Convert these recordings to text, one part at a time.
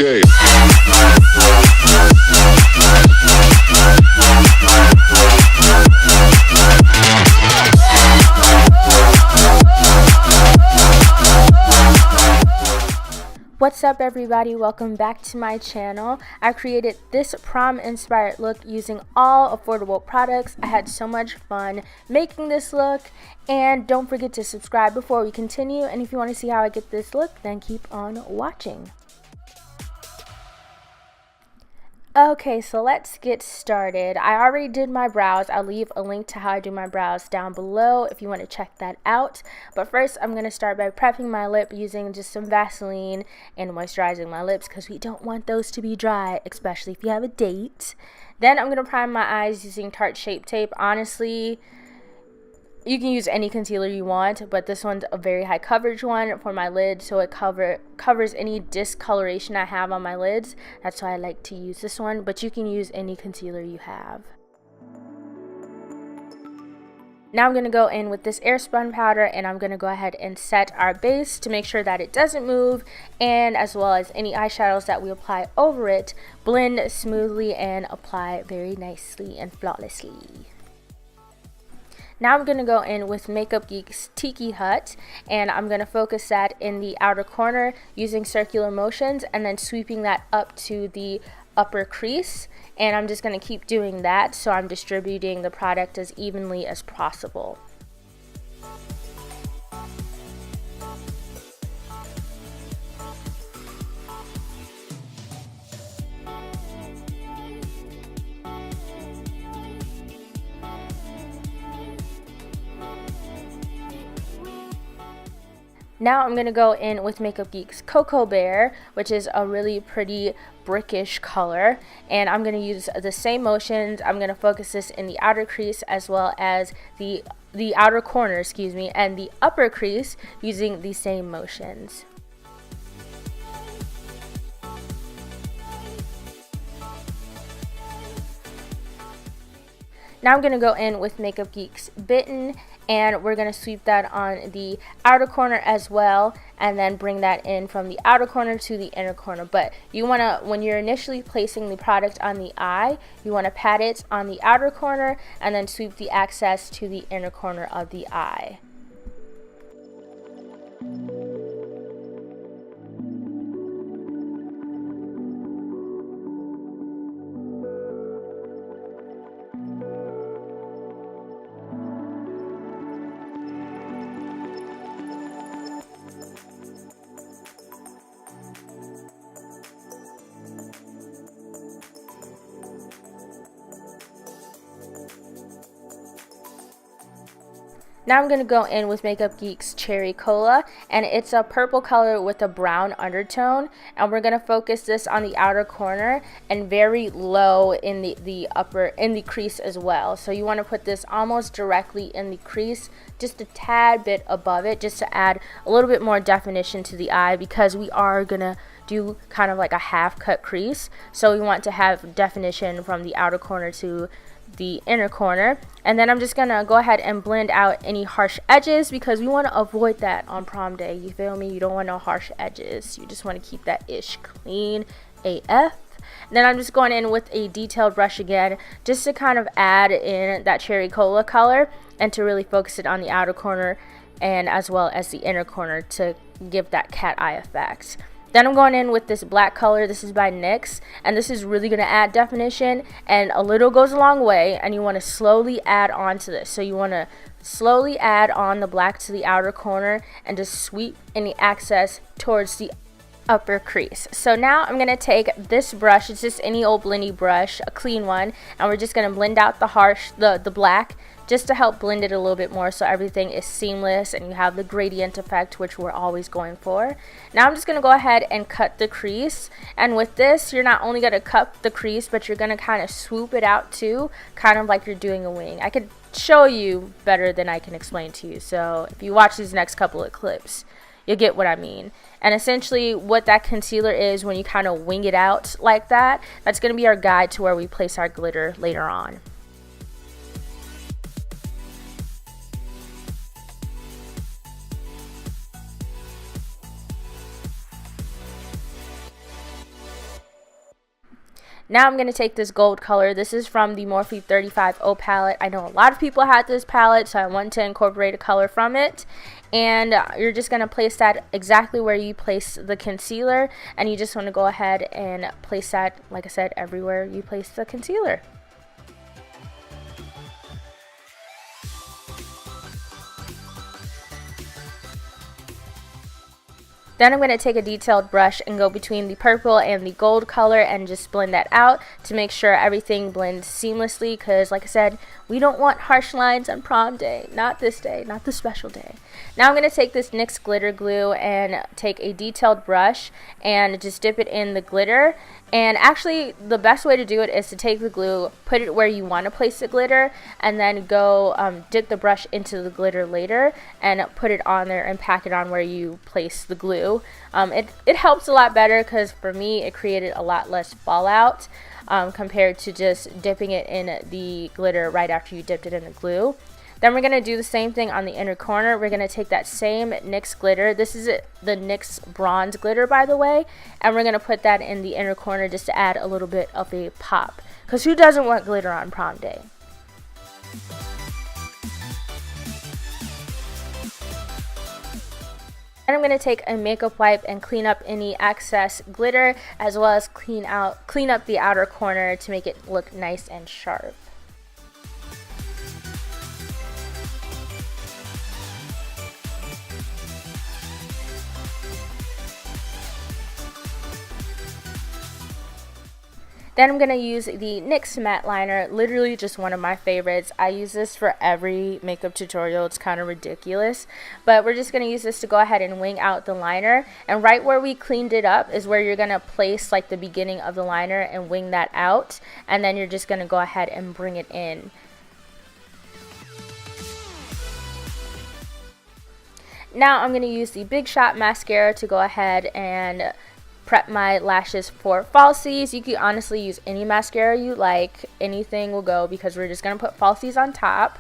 Okay. What's up everybody, welcome back to my channel. I created this prom inspired look using all affordable products. I had so much fun making this look, and don't forget to subscribe before we continue, and if you want to see how I get this look, then keep on watching. Okay, so let's get started. I already did my brows. I'll leave a link to how I do my brows down below if you want to check that out. But first, I'm going to start by prepping my lip using just some Vaseline and moisturizing my lips because we don't want those to be dry, especially if you have a date. Then I'm going to prime my eyes using Tarte Shape Tape. Honestly, you can use any concealer you want, but this one's a very high coverage one for my lid, so it covers any discoloration I have on my lids. That's why I like to use this one, but you can use any concealer you have. Now I'm going to go in with this AIRSPUN powder, and I'm going to go ahead and set our base to make sure that it doesn't move, and as well as any eyeshadows that we apply over it, blend smoothly and apply very nicely and flawlessly. Now I'm going to go in with Makeup Geek's Tiki Hut, and I'm going to focus that in the outer corner using circular motions and then sweeping that up to the upper crease, and I'm just going to keep doing that so I'm distributing the product as evenly as possible. Now I'm going to go in with Makeup Geek's Cocoa Bear, which is a really pretty brickish color, and I'm going to use the same motions. I'm going to focus this in the outer crease as well as the outer corner, and the upper crease using the same motions. Now I'm going to go in with Makeup Geek's BITTEN, and we're going to sweep that on the outer corner as well, and then bring that in from the outer corner to the inner corner. But you want to, when you're initially placing the product on the eye, you want to pat it on the outer corner and then sweep the excess to the inner corner of the eye. Now I'm going to go in with Makeup Geek's Cherry Cola, and it's a purple color with a brown undertone, and we're going to focus this on the outer corner and very low in the crease as well. So you want to put this almost directly in the crease, just a tad bit above it, just to add a little bit more definition to the eye, because we are going to do kind of like a half cut crease, so we want to have definition from the outer corner to the inner corner. And then I'm just gonna go ahead and blend out any harsh edges, because we want to avoid that on prom day. You feel me? You don't want no harsh edges. You just want to keep that ish clean AF. Then I'm just going in with a detailed brush again, just to kind of add in that cherry cola color and to really focus it on the outer corner and as well as the inner corner to give that cat eye effect. Then I'm going in with this black color. This is by NYX, and this is really going to add definition, and a little goes a long way, and you want to slowly add on to this. So you want to slowly add on the black to the outer corner and just sweep any excess towards the upper crease. So now I'm going to take this brush, it's just any old blendy brush, a clean one, and we're just going to blend out the black, just to help blend it a little bit more so everything is seamless and you have the gradient effect, which we're always going for. Now I'm just going to go ahead and cut the crease, and with this you're not only going to cut the crease, but you're going to kind of swoop it out too, kind of like you're doing a wing. I could show you better than I can explain to you, so if you watch these next couple of clips you'll get what I mean. And essentially what that concealer is, when you kind of wing it out like that, that's going to be our guide to where we place our glitter later on. Now I'm going to take this gold color. This is from the Morphe 35O palette. I know a lot of people had this palette, so I wanted to incorporate a color from it. And you're just going to place that exactly where you place the concealer. And you just want to go ahead and place that, like I said, everywhere you place the concealer. Then I'm going to take a detailed brush and go between the purple and the gold color and just blend that out to make sure everything blends seamlessly, because like I said, we don't want harsh lines on prom day. Not this day, not the special day. Now I'm going to take this NYX glitter glue and take a detailed brush and just dip it in the glitter. And actually, the best way to do it is to take the glue, put it where you want to place the glitter, and then go dip the brush into the glitter later and put it on there and pack it on where you place the glue. It helps a lot better, because for me it created a lot less fallout compared to just dipping it in the glitter right after you dipped it in the glue. Then we're going to do the same thing on the inner corner. We're going to take that same NYX glitter. This is the NYX bronze glitter, by the way. And we're going to put that in the inner corner just to add a little bit of a pop. Because who doesn't want glitter on prom day? And I'm going to take a makeup wipe and clean up any excess glitter, as well as clean up the outer corner to make it look nice and sharp. Then I'm going to use the NYX matte liner, literally just one of my favorites. I use this for every makeup tutorial. It's kind of ridiculous, but we're just going to use this to go ahead and wing out the liner. And right where we cleaned it up is where you're going to place like the beginning of the liner and wing that out. And then you're just going to go ahead and bring it in. Now I'm going to use the Big Shot mascara to go ahead and prep my lashes for falsies. You can honestly use any mascara you like. Anything will go, because we're just going to put falsies on top.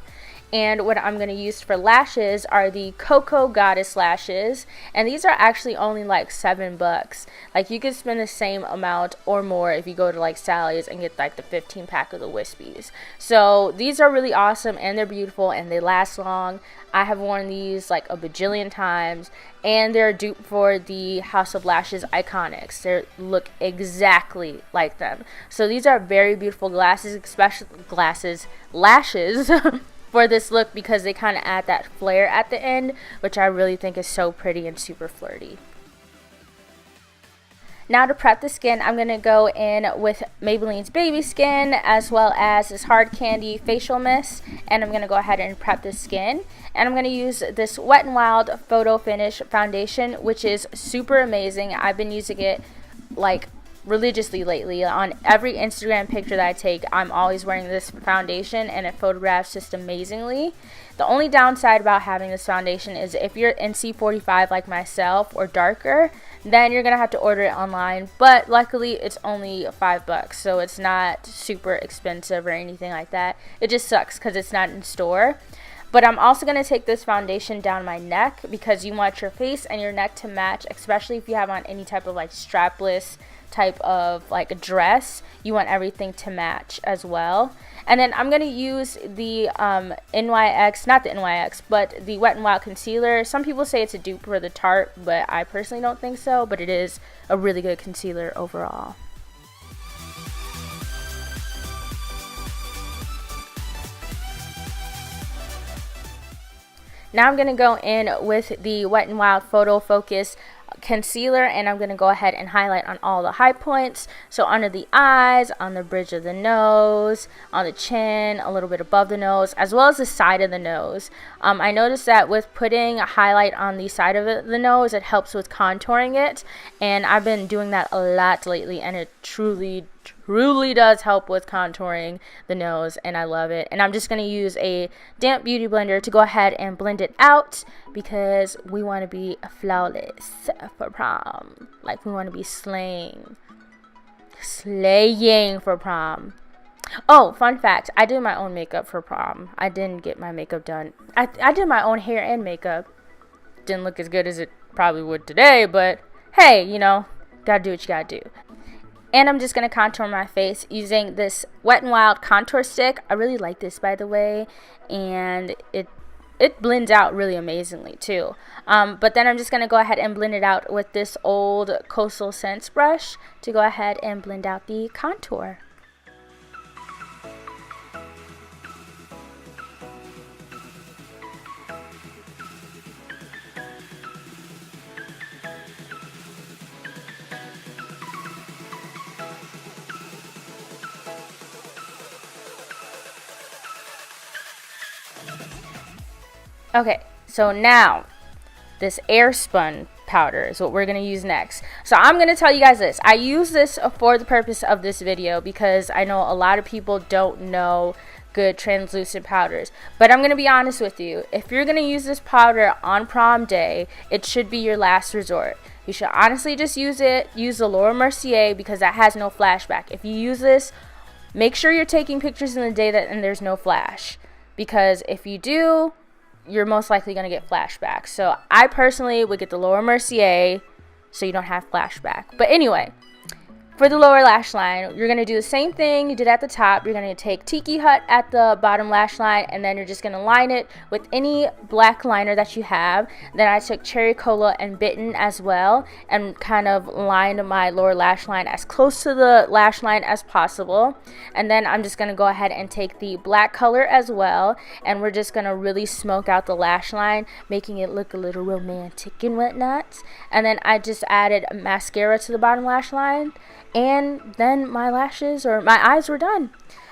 And what I'm going to use for lashes are the COCO Goddess lashes, and these are actually only like $7. Like, you could spend the same amount or more if you go to like Sally's and get like the 15 pack of the wispies. So these are really awesome, and they're beautiful, and they last long. I have worn these like a bajillion times, and they're a dupe for the House of Lashes Iconics. They look exactly like them. So these are very beautiful lashes for this look, because they kind of add that flare at the end, which I really think is so pretty and super flirty. Now to prep the skin, I'm going to go in with Maybelline's Baby Skin, as well as this Hard Candy facial mist, and I'm going to go ahead and prep the skin. And I'm going to use this Wet n Wild Photo Finish foundation, which is super amazing. I've been using it like religiously lately. On every Instagram picture that I take, I'm always wearing this foundation, and it photographs just amazingly. The only downside about having this foundation is if you're NC45 like myself or darker, then you're gonna have to order it online, but luckily it's only $5, so it's not super expensive or anything like that. It just sucks because it's not in store. But I'm also going to take this foundation down my neck, because you want your face and your neck to match, especially if you have on any type of like strapless type of like a dress. You want everything to match as well. And then I'm going to use the NYX, not the NYX, but the Wet n Wild concealer. Some people say it's a dupe for the Tarte, but I personally don't think so, but it is a really good concealer overall. Now I'm going to go in with the Wet n Wild Photo Focus concealer, and I'm going to go ahead and highlight on all the high points. So under the eyes, on the bridge of the nose, on the chin, a little bit above the nose, as well as the side of the nose. I noticed that with putting a highlight on the side of the nose, it helps with contouring it, and I've been doing that a lot lately, and it truly does help with contouring the nose, and I love it. And I'm just going to use a damp beauty blender to go ahead and blend it out, because we want to be flawless for prom. Like, we want to be slaying for prom. Oh, fun fact, I did my own makeup for prom. I didn't get my makeup done. I did my own hair and makeup. Didn't look as good as it probably would today, but hey, you know, gotta do what you gotta do. And I'm just going to contour my face using this Wet n Wild contour stick. I really like this, by the way, and it blends out really amazingly too. But then I'm just going to go ahead and blend it out with this old Coastal Scents brush to go ahead and blend out the contour. Okay, so now this AIRSPUN powder is what we're going to use next. So I'm going to tell you guys this. I use this for the purpose of this video because I know a lot of people don't know good translucent powders. But I'm going to be honest with you. If you're going to use this powder on prom day, it should be your last resort. You should honestly just use it. Use the Laura Mercier because that has no flashback. If you use this, make sure you're taking pictures in the day and there's no flash. Because if you do, you're most likely going to get flashbacks. So I personally would get the Laura Mercier so you don't have flashback. But anyway, for the lower lash line, you're going to do the same thing you did at the top. You're going to take Tiki Hut at the bottom lash line, and then you're just going to line it with any black liner that you have. Then I took Cherry Cola and BITTEN as well and kind of lined my lower lash line as close to the lash line as possible. And then I'm just going to go ahead and take the black color as well, and we're just going to really smoke out the lash line, making it look a little romantic and whatnot. And then I just added mascara to the bottom lash line, and then my lashes or my eyes were done.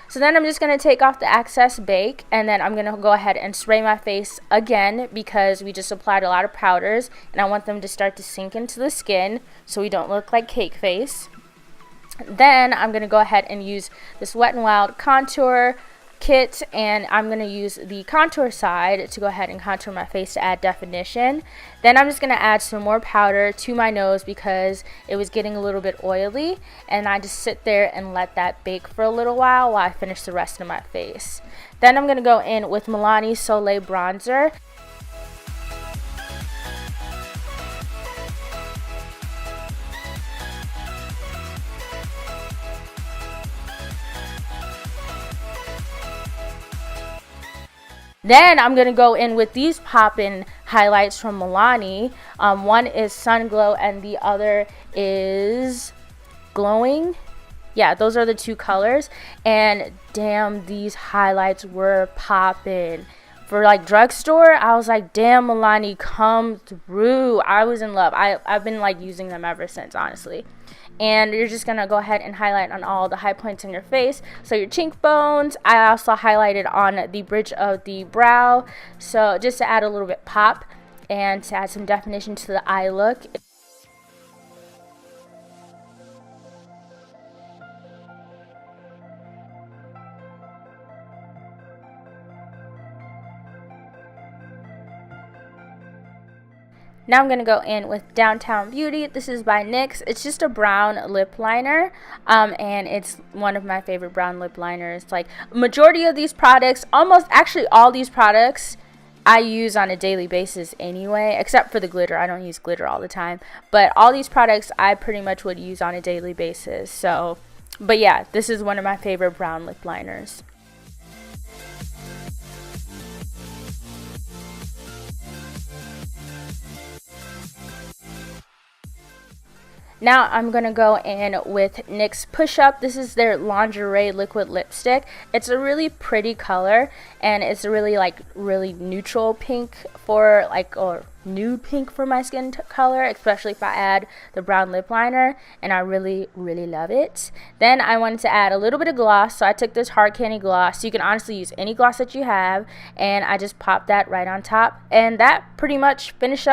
So then I'm just going to take off the excess bake, and then I'm going to go ahead and spray my face again because we just applied a lot of powders and I want them to start to sink into the skin so we don't look like cake face. Then I'm going to go ahead and use this Wet n Wild contour kit, and I'm going to use the contour side to go ahead and contour my face to add definition. Then I'm just going to add some more powder to my nose because it was getting a little bit oily, and I just sit there and let that bake for a little while I finish the rest of my face. Then I'm going to go in with MILANI Soleil bronzer. Then I'm going to go in with these pop-in highlights from MILANI. One is SUNGLOW and the other is Glowing. Yeah, those are the two colors. And damn, these highlights were poppin'. For like Drugstore, I was like, damn, MILANI, come through. I was in love. I've been like using them ever since, honestly. And you're just going to go ahead and highlight on all the high points in your face. So your cheekbones, I also highlighted on the bridge of the brow. So just to add a little bit pop and to add some definition to the eye look. Now I'm going to go in with Downtown Beauty. This is by NYX. It's just a brown lip liner, and it's one of my favorite brown lip liners. Like, majority of these products, almost actually all these products, I use on a daily basis anyway, except for the glitter. I don't use glitter all the time. But all these products I pretty much would use on a daily basis. So, but yeah, this is one of my favorite brown lip liners. Now I'm going to go in with NYX Push Up. This is their lingerie liquid lipstick. It's a really pretty color, and it's a really neutral pink for or nude pink for my skin color, especially if I add the brown lip liner, and I really love it. Then I wanted to add a little bit of gloss, so I took this Hard Candy gloss. You can honestly use any gloss that you have, and I just popped that right on top, and that pretty much finishes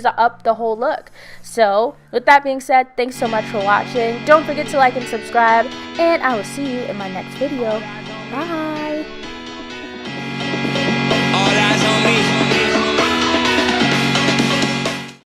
up the whole look. So with that being said, thanks so much for watching. Don't forget to like and subscribe, and I will see you in my next video. Bye.